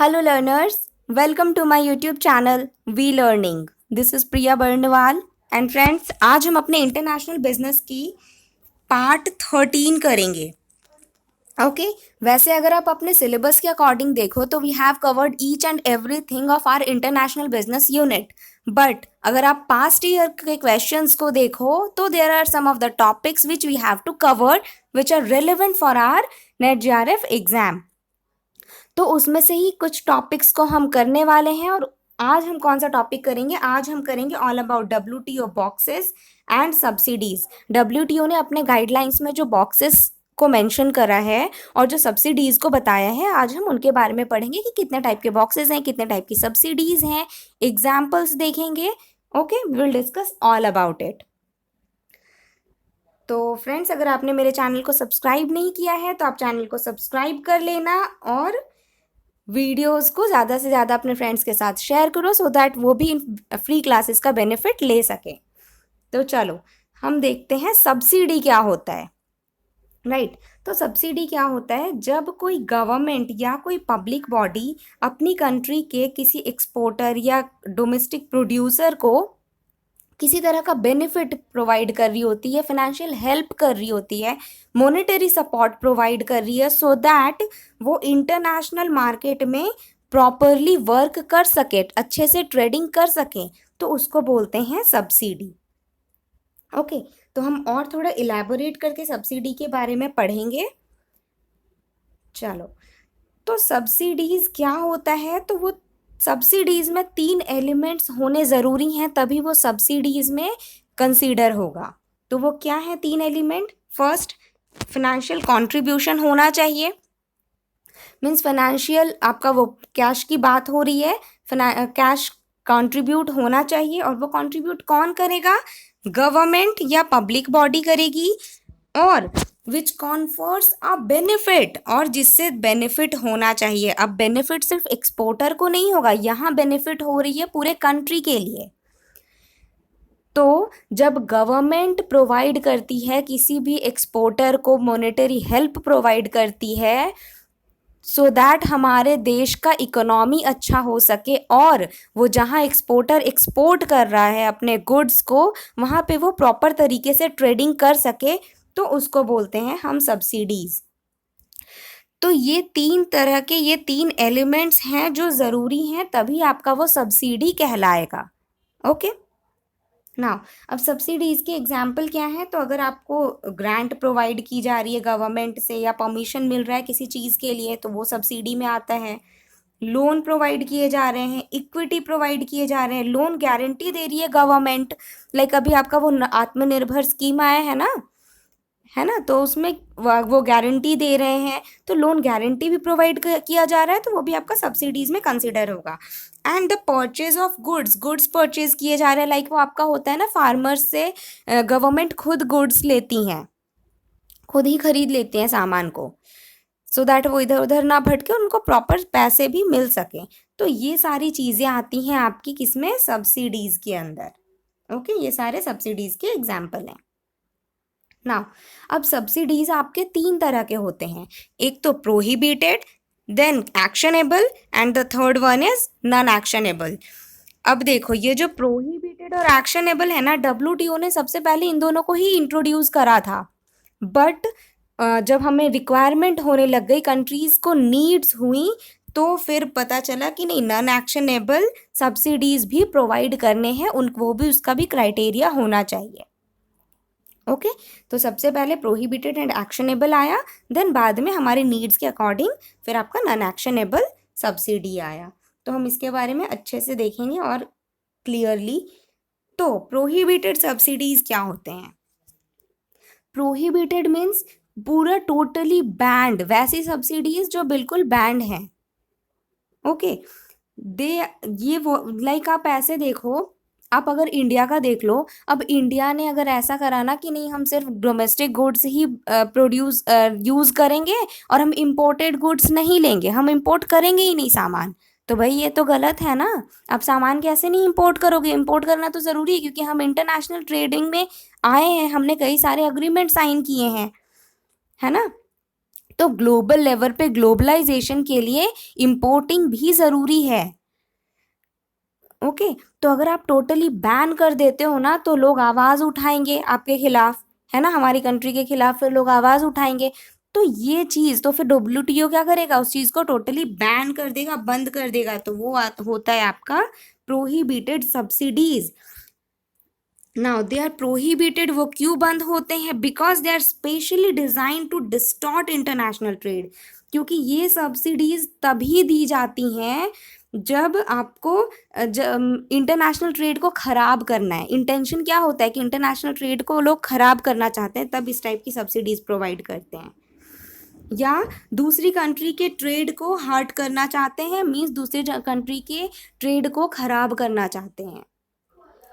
Hello learners, welcome to my YouTube channel We Learning. This is Priya Barnwal and friends, आज हम अपने international business की part 13 करेंगे. Okay वैसे अगर आप अपने सिलेबस के अकॉर्डिंग देखो तो we have covered each and everything of our international business unit. But अगर आप पास्ट ईयर के क्वेश्चंस को देखो तो there are some of the topics which we have to cover which are relevant for our NET JRF exam. तो उसमें से ही कुछ टॉपिक्स को हम करने वाले हैं. और आज हम कौन सा टॉपिक करेंगे? आज हम करेंगे all about WTO boxes and subsidies. WTO ने अपने गाइडलाइंस में जो बॉक्सेस को मेंशन करा है और जो सब्सिडीज को बताया है, आज हम उनके बारे में पढ़ेंगे कि कितने टाइप के बॉक्सेस हैं, कितने टाइप की सब्सिडीज हैं, एग्जाम्पल्स देखेंगे. Okay, we will discuss all about it. तो फ्रेंड्स, अगर आपने मेरे चैनल को सब्सक्राइब नहीं किया है तो आप चैनल को सब्सक्राइब कर लेना और वीडियोस को ज़्यादा से ज़्यादा अपने फ्रेंड्स के साथ शेयर करो सो दैट वो भी इन फ्री क्लासेस का बेनिफिट ले सकें. तो चलो हम देखते हैं सब्सिडी क्या होता है. राइट तो सब्सिडी क्या होता है? जब कोई गवर्नमेंट या कोई पब्लिक बॉडी अपनी कंट्री के किसी एक्सपोर्टर या डोमेस्टिक प्रोड्यूसर को किसी तरह का बेनिफिट प्रोवाइड कर रही होती है, फाइनेंशियल हेल्प कर रही होती है, मोनेटरी सपोर्ट प्रोवाइड कर रही है सो दैट वो इंटरनेशनल मार्केट में प्रॉपरली वर्क कर सके, अच्छे से ट्रेडिंग कर सके, तो उसको बोलते हैं सब्सिडी. ओके तो हम और थोड़ा इलेबोरेट करके सब्सिडी के बारे में पढ़ेंगे. चलो, तो सब्सिडीज क्या होता है? तो वो सब्सिडीज में 3 एलिमेंट्स होने ज़रूरी हैं तभी वो सब्सिडीज में कंसीडर होगा. तो वो क्या है 3 एलिमेंट? फर्स्ट, फाइनेंशियल कंट्रीब्यूशन होना चाहिए. मीन्स फाइनेंशियल आपका वो कैश की बात हो रही है, कैश कंट्रीब्यूट होना चाहिए. और वो कंट्रीब्यूट कौन करेगा? गवर्नमेंट या पब्लिक बॉडी करेगी. और विच कॉन्फर्स अ बेनिफिट, और जिससे बेनिफिट होना चाहिए. अब बेनिफिट सिर्फ एक्सपोर्टर को नहीं होगा, यहाँ बेनिफिट हो रही है पूरे कंट्री के लिए. तो जब गवर्नमेंट प्रोवाइड करती है किसी भी एक्सपोर्टर को, मॉनेटरी हेल्प प्रोवाइड करती है सो दैट हमारे देश का इकोनॉमी अच्छा हो सके और वो जहाँ एक्सपोर्टर एक्सपोर्ट कर रहा है अपने गुड्स को, वहाँ पे वो प्रॉपर तरीके से ट्रेडिंग कर सके, तो उसको बोलते हैं हम सब्सिडीज. तो ये 3 तरह के, ये 3 एलिमेंट्स हैं जो ज़रूरी हैं तभी आपका वो सब्सिडी कहलाएगा. ओके नाउ, अब सब्सिडीज़ के एग्जाम्पल क्या है? तो अगर आपको ग्रांट प्रोवाइड की जा रही है गवर्नमेंट से या परमिशन मिल रहा है किसी चीज़ के लिए तो वो सब्सिडी में आता है. लोन प्रोवाइड किए जा रहे हैं, इक्विटी प्रोवाइड किए जा रहे हैं, लोन गारंटी दे रही है गवर्नमेंट. लाइक अभी आपका वो आत्मनिर्भर स्कीम आया है ना, तो उसमें वो गारंटी दे रहे हैं, तो लोन गारंटी भी प्रोवाइड किया जा रहा है, तो वो भी आपका सब्सिडीज़ में कंसिडर होगा. And the purchase of goods purchase किए जा रहे हैं. लाइक वो आपका होता है ना, फार्मर्स से गवर्नमेंट खुद गुड्स लेती हैं, खुद ही खरीद लेते हैं सामान को, सो दैट वो इधर उधर ना भटके, उनको प्रॉपर पैसे भी मिल सकें. तो ये सारी चीज़ें आती हैं आपकी किसमें? सब्सिडीज़ के अंदर. ओके ये सारे सब्सिडीज़ के एग्जाम्पल हैं. नाउ, अब सब्सिडीज आपके 3 तरह के होते हैं. एक तो prohibited, then actionable and the third one is non actionable. अब देखो, ये जो प्रोहिबिटेड और एक्शनेबल है ना, डब्ल्यूटीओ ने सबसे पहले इन दोनों को ही इंट्रोड्यूस करा था. बट जब हमें रिक्वायरमेंट होने लग गई, कंट्रीज को नीड्स हुई, तो फिर पता चला कि नहीं, नॉन एक्शनेबल सब्सिडीज भी प्रोवाइड करने हैं, वो भी, उसका भी क्राइटेरिया होना चाहिए. ओके तो सबसे पहले प्रोहिबिटेड एंड एक्शनेबल आया, देन बाद में हमारे नीड्स के अकॉर्डिंग फिर आपका नॉन एक्शनेबल सब्सिडी आया. तो हम इसके बारे में अच्छे से देखेंगे और क्लियरली. तो प्रोहिबिटेड सब्सिडीज क्या होते हैं? प्रोहिबिटेड मीन्स पूरा टोटली बैंड, वैसी सब्सिडीज जो बिल्कुल बैंड हैं. ओके दे ये वो, लाइक आप ऐसे देखो, आप अगर इंडिया का देख लो, अब इंडिया ने अगर ऐसा करा ना कि नहीं, हम सिर्फ डोमेस्टिक गुड्स ही प्रोड्यूस यूज़ करेंगे और हम इम्पोर्टेड गुड्स नहीं लेंगे, हम इम्पोर्ट करेंगे ही नहीं सामान, तो भाई ये तो गलत है ना. आप सामान कैसे नहीं इम्पोर्ट करोगे? इम्पोर्ट करना तो ज़रूरी है क्योंकि हम इंटरनेशनल ट्रेडिंग में आए हैं, हमने कई सारे अग्रीमेंट साइन किए हैं, है ना. तो ग्लोबल लेवल पे ग्लोबलाइजेशन के लिए इम्पोर्टिंग भी ज़रूरी है। ओके, तो अगर आप टोटली बैन कर देते हो ना तो लोग आवाज़ उठाएंगे आपके खिलाफ, है ना, हमारी कंट्री के खिलाफ फिर लोग आवाज़ उठाएंगे। तो ये चीज़ तो फिर डब्ल्यूटीओ क्या करेगा, उस चीज़ को टोटली बैन कर देगा, बंद कर देगा। तो वो होता है आपका prohibited subsidies. Now they are prohibited, वो क्यों बंद होते हैं? Because they are specially design to distort international trade. क्योंकि ये सब्सिडीज तभी दी जाती हैं जब आपको इंटरनेशनल ट्रेड को खराब करना है। इंटेंशन क्या होता है कि इंटरनेशनल ट्रेड को लोग खराब करना चाहते हैं, तब इस टाइप की सब्सिडीज प्रोवाइड करते हैं। या दूसरी कंट्री के ट्रेड को हर्ट करना चाहते हैं, मीन्स दूसरी कंट्री के ट्रेड को खराब करना चाहते हैं,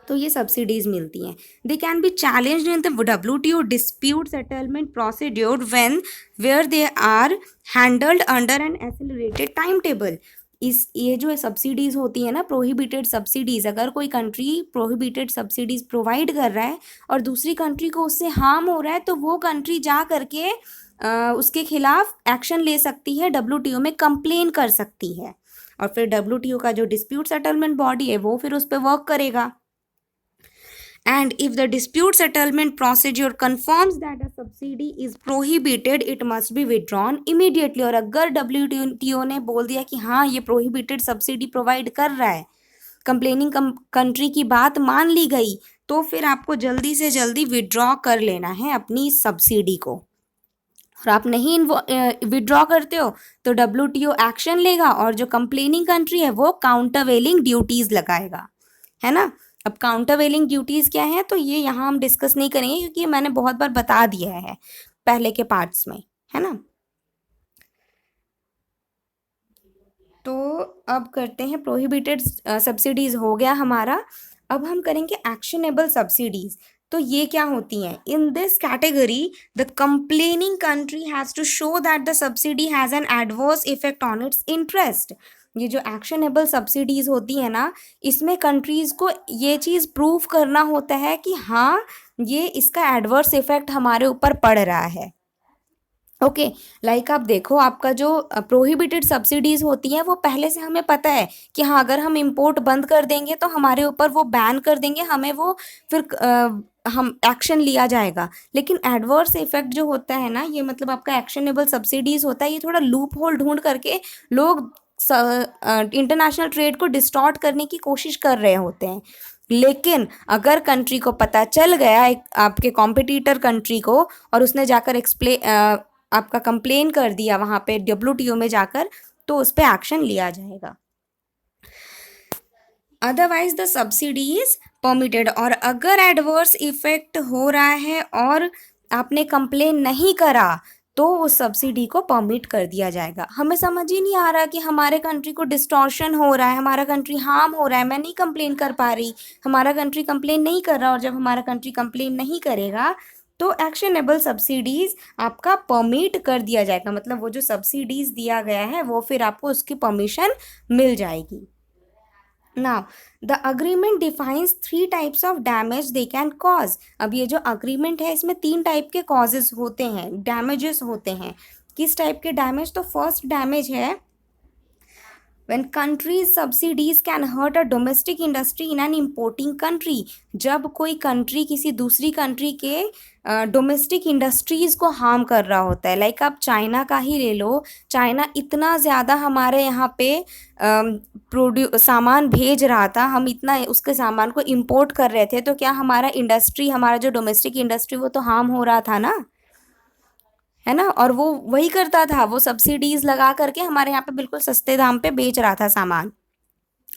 तो ये सब्सिडीज मिलती हैं। They can be challenged in the WTO dispute settlement procedure when where they are handled under an accelerated timetable. ये जो सब्सिडीज होती है ना, प्रोहिबिटेड सब्सिडीज, अगर कोई कंट्री प्रोहिबिटेड सब्सिडीज प्रोवाइड कर रहा है और दूसरी कंट्री को उससे हार्म हो रहा है, तो वो कंट्री जा करके उसके खिलाफ एक्शन ले सकती है, WTO में कंप्लेन कर सकती है, और फिर WTO का जो डिस्प्यूट सेटलमेंट बॉडी है वो फिर उस पर वर्क करेगा। And if the dispute settlement procedure confirms that a subsidy is prohibited, it must be withdrawn immediately। और अगर WTO ने बोल दिया कि हाँ ये prohibited subsidy प्रोवाइड कर रहा है, कंप्लेनिंग कंट्री की बात मान ली गई, तो फिर आपको जल्दी से जल्दी विड्रॉ कर लेना है अपनी सब्सिडी को। और आप नहीं विड्रॉ करते हो तो WTO एक्शन लेगा, और जो कंप्लेनिंग कंट्री है वो काउंटरवेलिंग ड्यूटीज लगाएगा, है ना। अब काउंटरवेलिंग ड्यूटीज क्या है, तो ये यहाँ हम डिस्कस नहीं करेंगे क्योंकि मैंने बहुत बार बता दिया है पहले के पार्ट्स में, है ना। तो अब करते हैं प्रोहिबिटेड सब्सिडीज हो गया हमारा। अब हम करेंगे एक्शनेबल सब्सिडीज। तो ये क्या होती हैं? In this category the complaining country has to show that the subsidy has an adverse effect on its interest. ये जो एक्शनेबल सब्सिडीज होती है ना, इसमें कंट्रीज़ को ये चीज़ प्रूव करना होता है कि हाँ ये इसका एडवर्स इफेक्ट हमारे ऊपर पड़ रहा है। ओके, लाइक आप देखो, आपका जो प्रोहिबिटेड सब्सिडीज होती हैं वो पहले से हमें पता है कि हाँ अगर हम इंपोर्ट बंद कर देंगे तो हमारे ऊपर वो बैन कर देंगे, हमें वो फिर हम एक्शन लिया जाएगा। लेकिन एडवर्स इफेक्ट जो होता है ना, ये मतलब आपका एक्शनेबल सब्सिडीज होता है, ये थोड़ा लूप होल ढूंढ करके लोग इंटरनेशनल ट्रेड को डिस्टॉर्ट करने की कोशिश कर रहे होते हैं। लेकिन अगर कंट्री को पता चल गया एक आपके कॉम्पिटिटर कंट्री को, और उसने जाकर आपका कंप्लेन कर दिया वहाँ पे WTO में जाकर, तो उस पर एक्शन लिया जाएगा। Otherwise the subsidy is permitted. और अगर एडवर्स इफेक्ट हो रहा है और आपने कंप्लेन नहीं करा तो उस सब्सिडी को परमिट कर दिया जाएगा। हमें समझ ही नहीं आ रहा कि हमारे कंट्री को डिस्टॉर्शन हो रहा है, हमारा कंट्री हार्म हो रहा है, मैं नहीं कंप्लेन कर पा रही, हमारा कंट्री कंप्लेन नहीं कर रहा, और जब हमारा कंट्री कंप्लेन नहीं करेगा तो एक्शनेबल सब्सिडीज आपका परमिट कर दिया जाएगा। मतलब वो जो सब्सिडीज दिया गया है वो फिर आपको उसकी परमिशन मिल जाएगी। Now the agreement defines 3 types of damage they can cause. अब ये जो अग्रीमेंट है इसमें 3 टाइप के कॉजेज होते हैं, डैमेजेस होते हैं। किस टाइप के डैमेज? तो फर्स्ट डैमेज है when countries subsidies can hurt a domestic industry in an importing country। जब कोई कंट्री किसी दूसरी कंट्री के डोमेस्टिक इंडस्ट्रीज को हार्म कर रहा होता है। लाइक आप चाइना का ही ले लो, चाइना इतना ज़्यादा हमारे यहाँ पे सामान भेज रहा था, हम इतना उसके सामान को इंपोर्ट कर रहे थे, तो क्या हमारा इंडस्ट्री, हमारा जो डोमेस्टिक इंडस्ट्री वो तो हार्म हो रहा था ना, है ना। और वो वही करता था, वो सब्सिडीज लगा करके हमारे यहाँ पे बिल्कुल सस्ते दाम पे बेच रहा था सामान,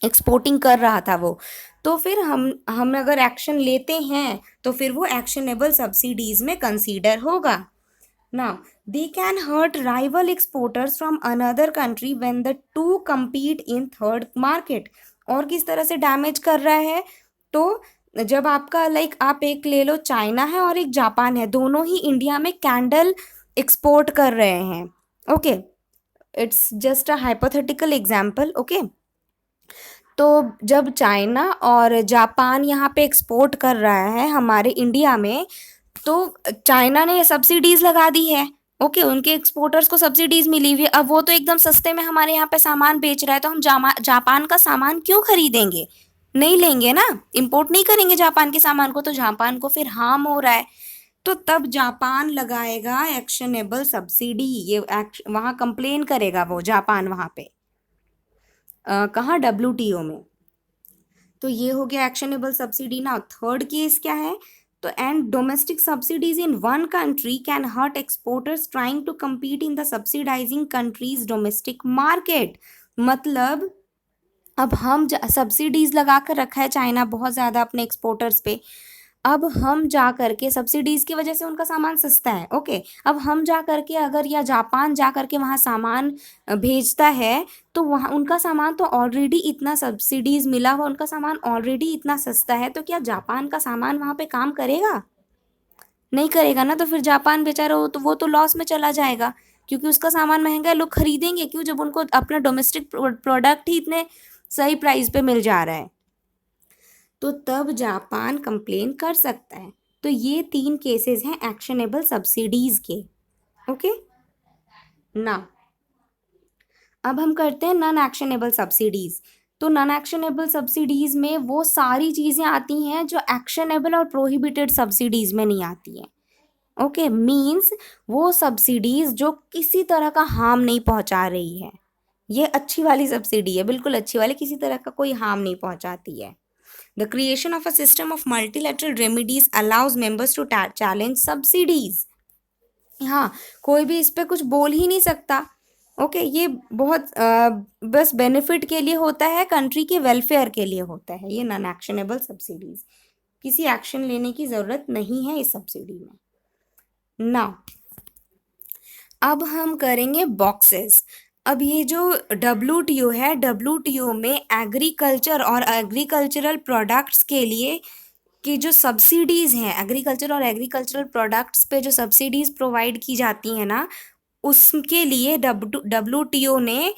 एक्सपोर्टिंग कर रहा था वो। तो फिर हम अगर एक्शन लेते हैं तो फिर वो एक्शनेबल सब्सिडीज में कंसीडर होगा। Now they can hurt rival exporters from another country when the to compete in third market. और किस तरह से डैमेज कर रहा है? तो जब आपका लाइक आप एक ले लो, चाइना है और एक जापान है, दोनों ही इंडिया में कैंडल एक्सपोर्ट कर रहे हैं। Okay, it's just a hypothetical example. Okay, तो जब चाइना और जापान यहाँ पे एक्सपोर्ट कर रहा है हमारे इंडिया में, तो चाइना ने सब्सिडीज लगा दी है, ओके, उनके एक्सपोर्टर्स को सब्सिडीज मिली हुई है, अब वो तो एकदम सस्ते में हमारे यहाँ पे सामान बेच रहा है, तो हम जापान का सामान क्यों खरीदेंगे? नहीं लेंगे ना, इंपोर्ट नहीं करेंगे जापान के सामान को, तो जापान को फिर हार्म हो रहा है। तो तब जापान लगाएगा एक्शनेबल सब्सिडी, ये वहां कंप्लेन करेगा वो जापान वहां पे, कहाँ, डब्ल्यूटीओ में। तो ये हो गया एक्शनेबल सब्सिडी। ना थर्ड केस क्या है, तो and domestic subsidies in one country can hurt exporters trying to compete in the subsidising countries domestic market. मतलब अब हम सब्सिडीज लगा कर रखा है चाइना बहुत ज़्यादा अपने एक्सपोर्टर्स पे, अब हम जा करके सब्सिडीज की वजह से उनका सामान सस्ता है, ओके, अब हम जा करके अगर या जापान जा करके वहाँ सामान भेजता है, तो वहाँ उनका सामान तो ऑलरेडी इतना सब्सिडीज मिला हुआ, उनका सामान ऑलरेडी इतना सस्ता है, तो क्या जापान का सामान वहाँ पे काम करेगा? नहीं करेगा ना, तो फिर जापान बेचारा वो तो लॉस में चला जाएगा, क्योंकि उसका सामान महंगा है, लोग खरीदेंगे क्यों जब उनको अपना डोमेस्टिक प्रोडक्ट ही इतने सही प्राइस पे मिल जा रहा है। तो तब जापान कंप्लेन कर सकता है। तो ये 3 केसेस हैं एक्शनेबल सब्सिडीज के। ओके ना, अब हम करते हैं नॉन एक्शनेबल सब्सिडीज। तो नॉन एक्शनेबल सब्सिडीज में वो सारी चीज़ें आती हैं जो एक्शनेबल और प्रोहिबिटेड सब्सिडीज में नहीं आती हैं। ओके, मीन्स वो सब्सिडीज जो किसी तरह का हार्म नहीं पहुंचा रही है, ये अच्छी वाली सब्सिडी है, बिल्कुल अच्छी वाली, किसी तरह का कोई हार्म नहीं पहुंचाती है। The creation of a system of multilateral remedies allows members to challenge subsidies. हाँ, कोई भी इस पे कुछ बोल ही नहीं सकता। ओके, ये बहुत बस बेनिफिट के लिए होता है, कंट्री के वेलफेयर के लिए होता है, ये नॉन एक्शनेबल सब्सिडीज, किसी एक्शन लेने की ज़रूरत नहीं है इस सब्सिडी में। नाउ अब हम करेंगे बॉक्सेस। अब ये जो WTO है, WTO में एग्रीकल्चर और एग्रीकल्चरल प्रोडक्ट्स के लिए कि जो सब्सिडीज़ हैं, एग्रीकल्चर और एग्रीकल्चरल प्रोडक्ट्स पे जो सब्सिडीज़ प्रोवाइड की जाती हैं ना, उसके लिए WTO ने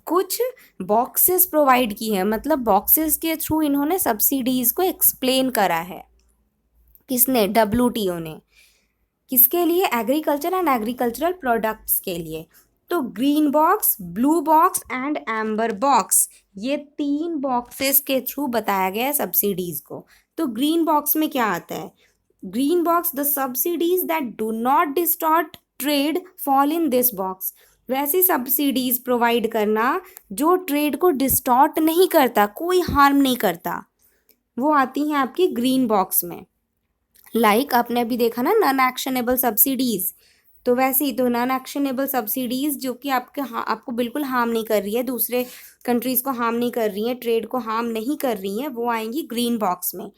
कुछ बॉक्सेस प्रोवाइड की है, मतलब बॉक्सेस के थ्रू इन्होंने सब्सिडीज़ को एक्सप्लेन करा है। किसने? WTO ने। किसके लिए? एग्रीकल्चर एंड एग्रीकल्चरल प्रोडक्ट्स के लिए। तो green box, blue box and amber box, ये 3 बॉक्सेस के थ्रू बताया गया है सब्सिडीज को। तो ग्रीन बॉक्स में क्या आता है? Green box, the subsidies that do not distort trade fall in this box. वैसी सब्सिडीज प्रोवाइड करना जो ट्रेड को डिस्टॉर्ट नहीं करता, कोई हार्म नहीं करता, वो आती हैं आपकी ग्रीन बॉक्स में। लाइक आपने अभी देखा ना नॉन एक्शनेबल सब्सिडीज, तो वैसे ही तो नॉन एक्शनेबल सब्सिडीज जो कि आपको बिल्कुल हार्म नहीं कर रही है, दूसरे कंट्रीज को हार्म नहीं कर रही हैं, ट्रेड को हार्म नहीं कर रही हैं, वो आएंगी ग्रीन बॉक्स में।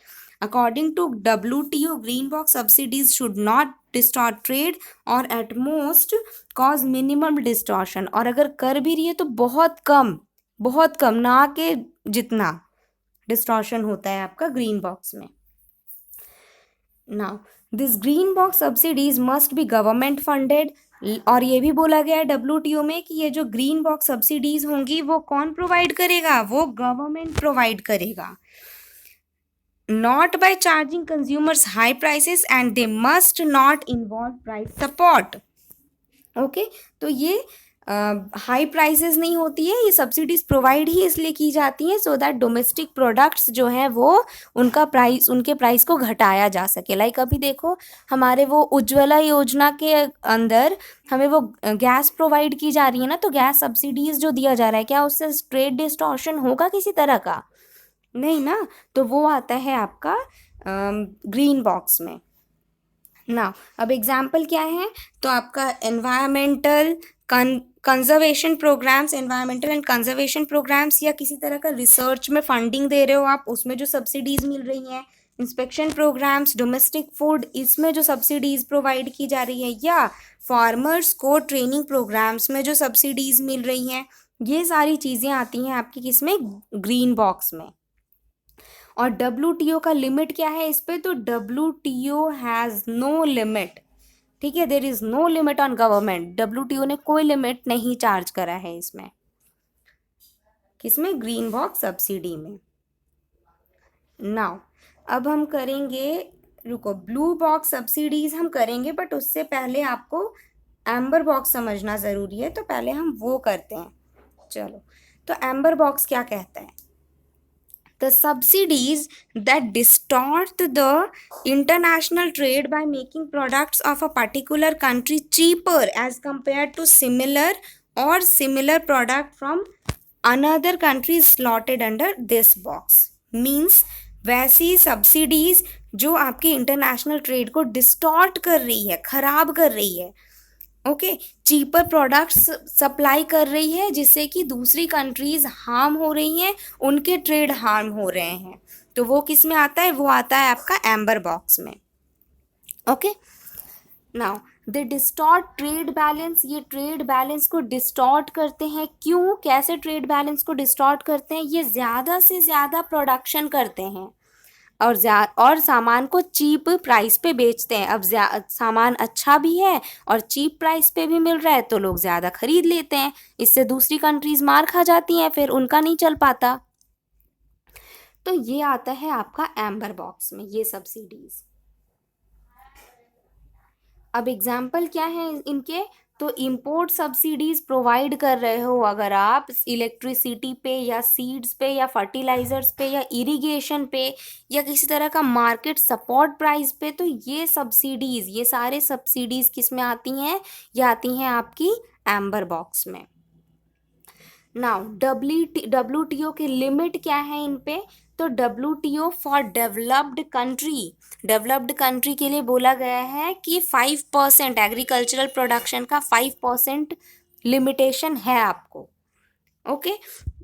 According to WTO, green box subsidies should not distort trade और at most cause minimum distortion, और अगर कर भी रही है तो बहुत कम, बहुत कम, ना के जितना डिस्टॉर्शन होता है आपका ग्रीन बॉक्स में। Now this green box subsidies must be government funded, और ये भी बोला गया है WTO में कि ये जो ग्रीन बॉक्स सब्सिडीज होंगी वो कौन प्रोवाइड करेगा? वो गवर्नमेंट प्रोवाइड करेगा। Not by charging consumers high prices and they must not involve price support. Okay, तो ये हाई प्राइसेस नहीं होती है, ये सब्सिडीज प्रोवाइड ही इसलिए की जाती हैं सो दैट डोमेस्टिक प्रोडक्ट्स जो हैं वो उनके प्राइस को घटाया जा सके। लाइक अभी देखो हमारे वो उज्ज्वला योजना के अंदर हमें वो गैस प्रोवाइड की जा रही है ना, तो गैस सब्सिडीज जो दिया जा रहा है, क्या उससे ट्रेड डिस्टॉर्शन होगा किसी तरह का? नहीं ना, तो वो आता है आपका ग्रीन बॉक्स में ना। अब एग्जाम्पल क्या है, तो आपका environmental conservation programmes, environmental and conservation programmes, या किसी तरह का रिसर्च में फंडिंग दे रहे हो आप, उसमें जो सब्सिडीज मिल रही हैं, इंस्पेक्शन प्रोग्राम्स, डोमेस्टिक फूड, इसमें जो सब्सिडीज प्रोवाइड की जा रही है, या फार्मर्स को ट्रेनिंग प्रोग्राम्स में जो सब्सिडीज मिल रही हैं, ये सारी चीज़ें आती हैं आपकी किसमें? ग्रीन बॉक्स में। और WTO का लिमिट क्या है इस पे? तो WTO हैज़ नो लिमिट, ठीक है, there is no limit on government. WTO ने कोई लिमिट नहीं चार्ज करा है इसमें, किसमें? ग्रीन बॉक्स सब्सिडी में। नाउ अब हम करेंगे, रुको, ब्लू बॉक्स सब्सिडीज हम करेंगे, बट उससे पहले आपको एम्बर बॉक्स समझना ज़रूरी है, तो पहले हम वो करते हैं। चलो, तो एम्बर बॉक्स क्या कहता है? The subsidies that distort the international trade by making products of a particular country cheaper as compared to similar product from another country is slotted under this box. Means वैसी subsidies जो आपकी international trade को distort कर रही है, खराब कर रही है, ओके, चीपर प्रोडक्ट्स सप्लाई कर रही है, जिससे कि दूसरी कंट्रीज हार्म हो रही हैं, उनके ट्रेड हार्म हो रहे हैं, तो वो किस में आता है? वो आता है आपका एम्बर बॉक्स में। Okay, now the distort trade balance, ये ट्रेड बैलेंस को डिस्टॉर्ट करते हैं। क्यों? कैसे ट्रेड बैलेंस को डिस्टॉर्ट करते हैं? ये ज़्यादा से ज़्यादा प्रोडक्शन करते हैं और सामान को चीप प्राइस पे बेचते हैं। अब सामान अच्छा भी है और चीप प्राइस पे भी मिल रहा है, तो लोग ज़्यादा खरीद लेते हैं। इससे दूसरी कंट्रीज मार खा जाती हैं, फिर उनका नहीं चल पाता। तो ये आता है आपका एम्बर बॉक्स में, ये सब्सिडीज। अब एग्जाम्पल क्या है इनके? तो इंपोर्ट सब्सिडीज प्रोवाइड कर रहे हो अगर आप इलेक्ट्रिसिटी पे या सीड्स पे या फर्टिलाइजर्स पे या इरिगेशन पे या किसी तरह का मार्केट सपोर्ट प्राइस पे, तो ये सब्सिडीज, ये सारे सब्सिडीज किस में आती हैं? ये आती हैं आपकी एम्बर बॉक्स में। नाउ WTO की लिमिट क्या है इन पे? तो WTO फॉर डेवलप्ड कंट्री के लिए बोला गया है कि 5% एग्रीकल्चरल प्रोडक्शन का 5% लिमिटेशन है आपको। ओके,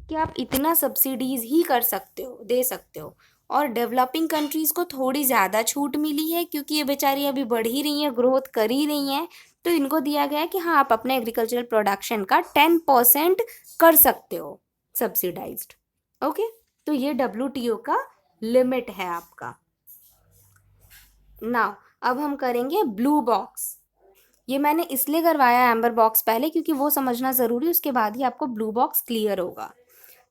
कि आप इतना सब्सिडीज ही कर सकते हो, दे सकते हो। और डेवलपिंग कंट्रीज़ को थोड़ी ज़्यादा छूट मिली है, क्योंकि ये बेचारी अभी बढ़ ही रही हैं, ग्रोथ कर ही रही हैं, तो इनको दिया गया है कि हाँ, आप अपने एग्रीकल्चरल प्रोडक्शन का 10% कर सकते हो सब्सिडाइज्ड। ओके, तो ये WTO का लिमिट है आपका। नाउ अब हम करेंगे ब्लू बॉक्स। ये मैंने इसलिए करवाया एम्बर बॉक्स पहले, क्योंकि वो समझना ज़रूरी, उसके बाद ही आपको ब्लू बॉक्स क्लियर होगा।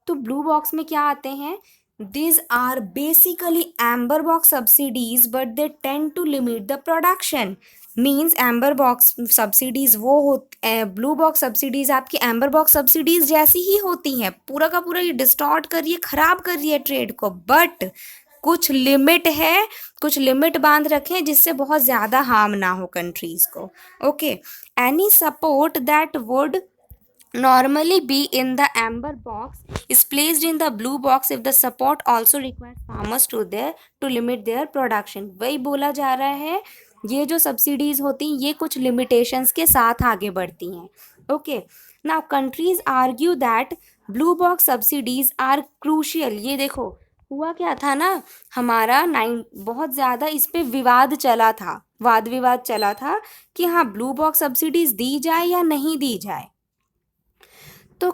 तो ब्लू बॉक्स में क्या आते हैं? These are basically amber box subsidies, but they tend to limit the production. Means amber box subsidies वो ब्लू बॉक्स सब्सिडीज आपकी एम्बर बॉक्स सब्सिडीज जैसी ही होती हैं, पूरा का पूरा ये डिस्टॉर्ट कर रही है, खराब कर रही है ट्रेड को, बट कुछ लिमिट है, कुछ लिमिट बांध रखें जिससे बहुत ज़्यादा हार्म ना हो कंट्रीज़ को। Okay, any support that would normally be in the amber box is placed in the blue box if the support also requires farmers to limit their production। वही बोला जा रहा है, ये जो सब्सिडीज होती हैं ये कुछ लिमिटेशंस के साथ आगे बढ़ती हैं। Okay, now countries argue that blue box subsidies are crucial. ये देखो हुआ क्या था ना, हमारा बहुत ज़्यादा इस पे विवाद चला था, वाद विवाद चला था कि हाँ, ब्लू बॉक्स सब्सिडीज दी जाए या नहीं दी जाए। तो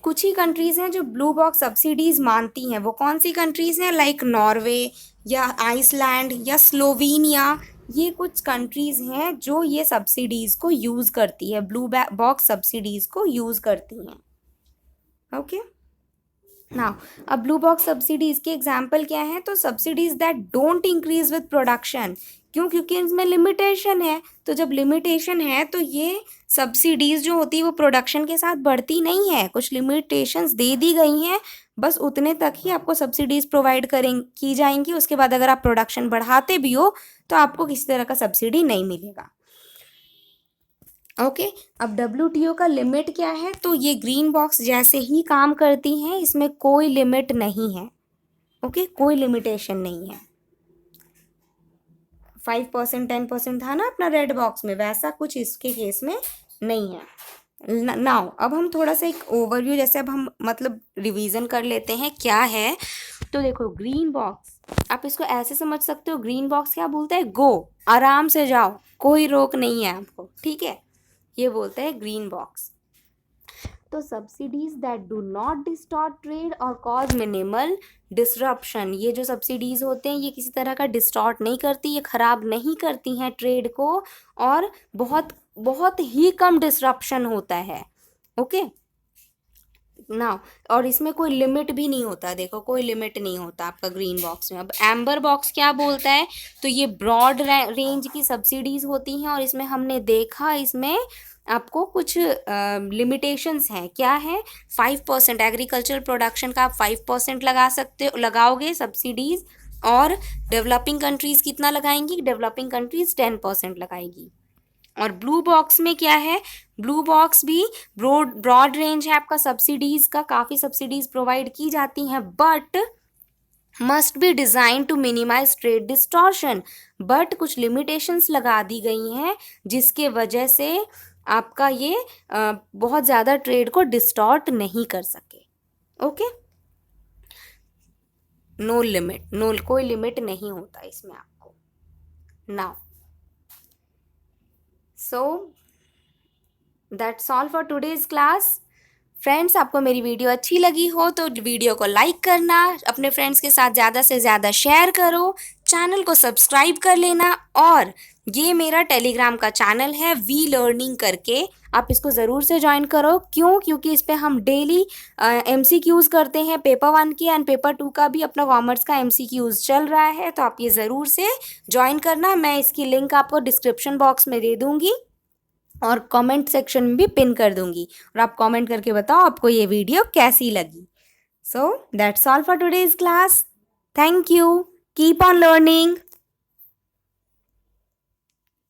कुछ ही कंट्रीज़ हैं जो ब्लू बॉक्स सब्सिडीज़ मानती हैं। वो कौन सी कंट्रीज़ हैं? लाइक नॉर्वे या आइसलैंड या स्लोवेनिया, ये कुछ कंट्रीज़ हैं जो ये सब्सिडीज़ को यूज़ करती है, ब्लू बॉक्स सब्सिडीज़ को यूज़ करती हैं। ओके, नाउ अब ब्लू बॉक्स सब्सिडीज़ के एग्जाम्पल क्या हैं? तो subsidies that don't increase with production. क्यों? क्योंकि इसमें लिमिटेशन है। तो जब लिमिटेशन है तो ये सब्सिडीज़ जो होती है वो प्रोडक्शन के साथ बढ़ती नहीं है, कुछ लिमिटेशंस दे दी गई हैं, बस उतने तक ही आपको सब्सिडीज़ प्रोवाइड की जाएंगी। उसके बाद अगर आप प्रोडक्शन बढ़ाते भी हो तो आपको किसी तरह का सब्सिडी नहीं मिलेगा। ओके, अब WTO का लिमिट क्या है? तो ये ग्रीन बॉक्स जैसे ही काम करती हैं, इसमें कोई लिमिट नहीं है। ओके, कोई लिमिटेशन नहीं है। 5% 10% था ना अपना रेड बॉक्स में, वैसा कुछ इसके केस में नहीं है। नाउ अब हम थोड़ा सा एक ओवरव्यू, जैसे अब हम मतलब रिवीजन कर लेते हैं क्या है। तो देखो ग्रीन बॉक्स, आप इसको ऐसे समझ सकते हो, ग्रीन बॉक्स क्या बोलता है? गो, आराम से जाओ, कोई रोक नहीं है आपको, ठीक है, ये बोलता है ग्रीन बॉक्स। तो subsidies that do not distort trade और कॉज मिनिमल डिसरप्शन, ये जो सब्सिडीज होते हैं ये किसी तरह का डिस्टॉर्ट नहीं करती, ये खराब नहीं करती हैं ट्रेड को, और बहुत बहुत ही कम डिसरप्शन होता है। ओके, ना, और इसमें कोई लिमिट भी नहीं होता, देखो कोई लिमिट नहीं होता आपका ग्रीन बॉक्स में। अब एम्बर बॉक्स क्या बोलता है, तो ये ब्रॉड रेंज की सब्सिडीज होती हैं, और इसमें हमने देखा इसमें आपको कुछ लिमिटेशंस हैं। क्या है, 5% एग्रीकल्चर प्रोडक्शन का आप 5% लगा सकते हो, लगाओगे सब्सिडीज, और डेवलपिंग कंट्रीज कितना लगाएंगी, डेवलपिंग कंट्रीज 10% लगाएगी। और ब्लू बॉक्स में क्या है, ब्लू बॉक्स भी ब्रॉड रेंज है आपका सब्सिडीज का, काफ़ी सब्सिडीज प्रोवाइड की जाती हैं, but must be design to minimise trade distortion. But कुछ लिमिटेशंस लगा दी गई हैं जिसके वजह से आपका ये बहुत ज़्यादा ट्रेड को डिस्टॉर्ट नहीं कर सके। ओके, नो लिमिट, नो, कोई लिमिट नहीं होता इसमें आपको। Now so that's all for today's class. Friends, आपको मेरी वीडियो अच्छी लगी हो तो वीडियो को लाइक करना, अपने फ्रेंड्स के साथ ज़्यादा से ज़्यादा शेयर करो, चैनल को सब्सक्राइब कर लेना, और ये मेरा टेलीग्राम का चैनल है वी लर्निंग करके, आप इसको ज़रूर से ज्वाइन करो। क्यों, क्योंकि इस पर हम डेली MCQs करते हैं, पेपर 1 के एंड पेपर 2 का भी अपना कॉमर्स का MCQs चल रहा है, तो आप ये ज़रूर से ज्वाइन करना। मैं इसकी लिंक आपको डिस्क्रिप्शन बॉक्स में दे दूँगी और कमेंट सेक्शन में भी पिन कर दूंगी, और आप कमेंट करके बताओ आपको ये वीडियो कैसी लगी। So that's all for today's class. Thank you, keep on learning.